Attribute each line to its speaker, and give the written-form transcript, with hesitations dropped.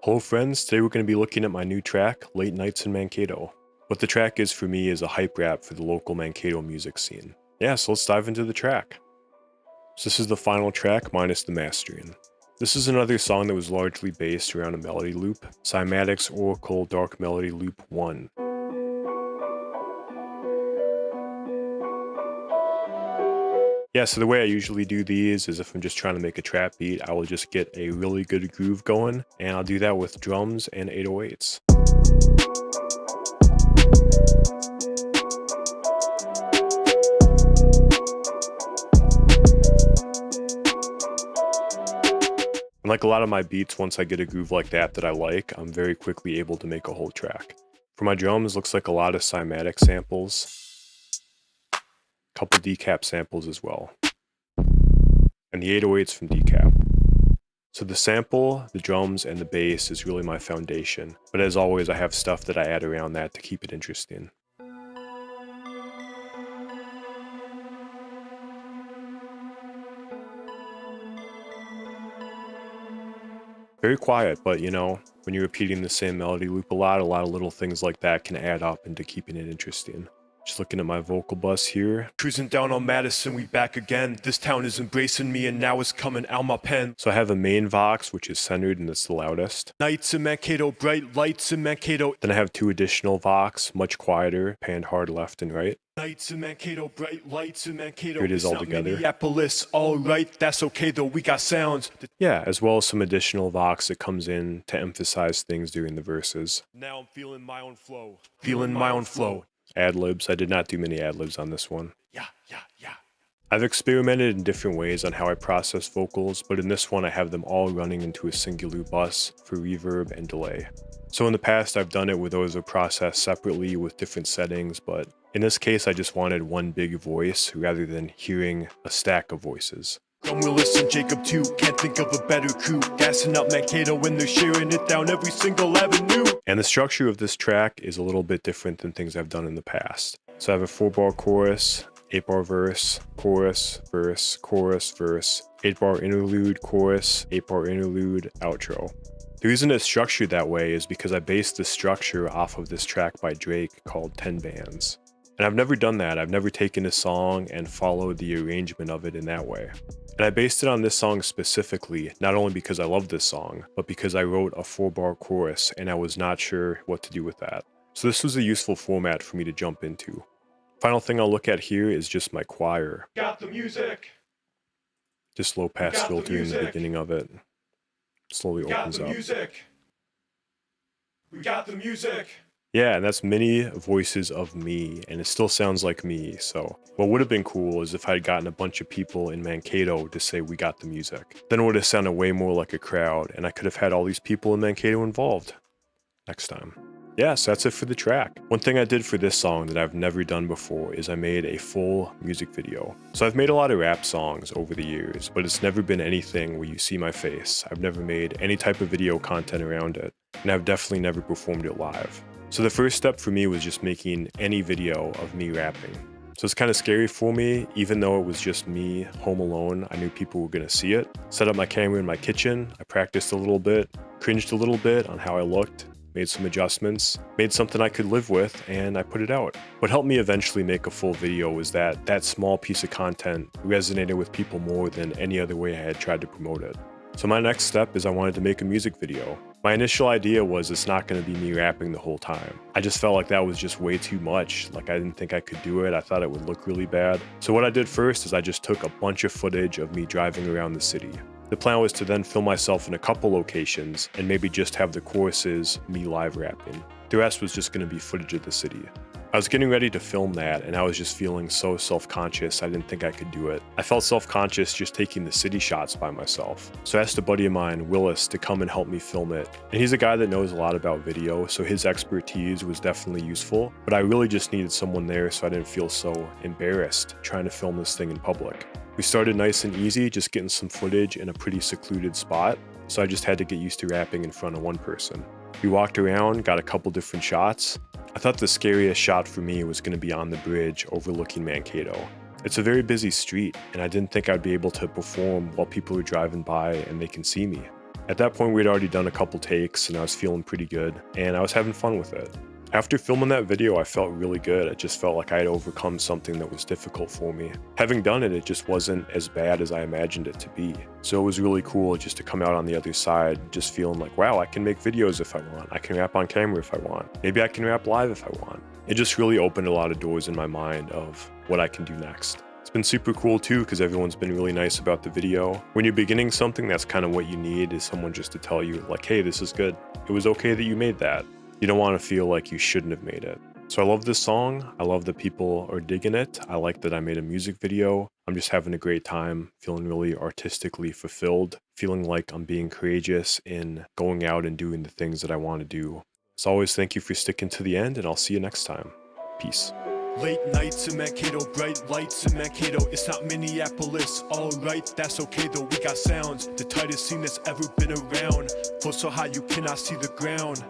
Speaker 1: Hello friends, today we're going to be looking at my new track, Late Nights in Mankato. What the track is for me is a hype rap for the local Mankato music scene. Yeah, so let's dive into the track. So this is the final track minus the mastering. This is another song that was largely based around a melody loop, Cymatic's Oracle Dark Melody Loop 1. Yeah, so the way I usually do these is if I'm just trying to make a trap beat, I will just get a really good groove going, and I'll do that with drums and 808s. And like a lot of my beats, once I get a groove like that I like, I'm very quickly able to make a whole track. For my drums, looks like a lot of cymatic samples, a couple decap samples as well, and the 808s from decap. So the sample, the drums, and the bass is really my foundation, but as always I have stuff that I add around that to keep it interesting. Very quiet, but you know, when you're repeating the same melody loop a lot of little things like that can add up into keeping it interesting. Just looking at my vocal bus here. Cruising down on Madison, we back again. This town is embracing me and now it's coming out my pen. So I have a main vox, which is centered and it's the loudest. Nights in Mankato, bright lights in Mankato. Then I have two additional vox, much quieter, panned hard left and right. Nights in Mankato, bright lights in Mankato. Here it is all together. Minneapolis, alright, that's okay though, we got sounds. Yeah, as well as some additional vox that comes in to emphasize things during the verses. Now I'm feeling my own flow. Feeling my own flow. Ad-libs. I did not do many ad-libs on this one. Yeah. I've experimented in different ways on how I process vocals, but in this one I have them all running into a singular bus for reverb and delay. So in the past I've done it where those are processed separately with different settings, but in this case I just wanted one big voice rather than hearing a stack of voices. From Willis and Jacob too, can't think of a better crew. Gassing up Mankato when they're sharing it down every single avenue. And the structure of this track is a little bit different than things I've done in the past. So I have a 4-bar chorus, 8-bar verse, chorus, verse, chorus, verse, 8-bar interlude, chorus, 8-bar interlude, outro. The reason it's structured that way is because I based the structure off of this track by Drake called 10 Bands. And I've never done that. I've never taken a song and followed the arrangement of it in that way. And I based it on this song specifically, not only because I love this song, but because I wrote a 4-bar chorus and I was not sure what to do with that. So this was a useful format for me to jump into. Final thing I'll look at here is just my choir. Got the music! Just low pass filter in the beginning of it. Slowly opens up. We got the music! Yeah, and that's many voices of me, and it still sounds like me, so what would have been cool is if I had gotten a bunch of people in Mankato to say we got the music. Then it would have sounded way more like a crowd, and I could have had all these people in Mankato involved. Next time. Yeah, so that's it for the track. One thing I did for this song that I've never done before is I made a full music video. So I've made a lot of rap songs over the years, but it's never been anything where you see my face. I've never made any type of video content around it, and I've definitely never performed it live. So the first step for me was just making any video of me rapping. So it's kind of scary for me, even though it was just me home alone, I knew people were going to see it. Set up my camera in my kitchen, I practiced a little bit, cringed a little bit on how I looked, made some adjustments, made something I could live with, and I put it out. What helped me eventually make a full video was that small piece of content resonated with people more than any other way I had tried to promote it. So my next step is I wanted to make a music video. My initial idea was it's not going to be me rapping the whole time. I just felt like that was just way too much. Like I didn't think I could do it. I thought it would look really bad. So what I did first is I just took a bunch of footage of me driving around the city. The plan was to then film myself in a couple locations and maybe just have the choruses me live rapping. The rest was just going to be footage of the city. I was getting ready to film that and I was just feeling so self-conscious I didn't think I could do it. I felt self-conscious just taking the city shots by myself. So I asked a buddy of mine, Willis, to come and help me film it. And he's a guy that knows a lot about video, so his expertise was definitely useful, but I really just needed someone there so I didn't feel so embarrassed trying to film this thing in public. We started nice and easy, just getting some footage in a pretty secluded spot, so I just had to get used to rapping in front of one person. We walked around, got a couple different shots. I thought the scariest shot for me was going to be on the bridge overlooking Mankato. It's a very busy street, and I didn't think I'd be able to perform while people are driving by and they can see me. At that point, we'd already done a couple takes and I was feeling pretty good, and I was having fun with it. After filming that video, I felt really good. It just felt like I had overcome something that was difficult for me. Having done it, it just wasn't as bad as I imagined it to be. So it was really cool just to come out on the other side, just feeling like, wow, I can make videos if I want. I can rap on camera if I want. Maybe I can rap live if I want. It just really opened a lot of doors in my mind of what I can do next. It's been super cool too, because everyone's been really nice about the video. When you're beginning something, that's kind of what you need, is someone just to tell you like, hey, this is good. It was okay that you made that. You don't want to feel like you shouldn't have made it. So I love this song. I love that people are digging it. I like that I made a music video. I'm just having a great time, feeling really artistically fulfilled, feeling like I'm being courageous in going out and doing the things that I want to do. As always, thank you for sticking to the end, and I'll see you next time. Peace.
Speaker 2: Late nights in Mankato, bright lights in Mankato. It's not Minneapolis, alright, that's okay though. We got sounds, the tightest scene that's ever been around. Flow so high you cannot see the ground.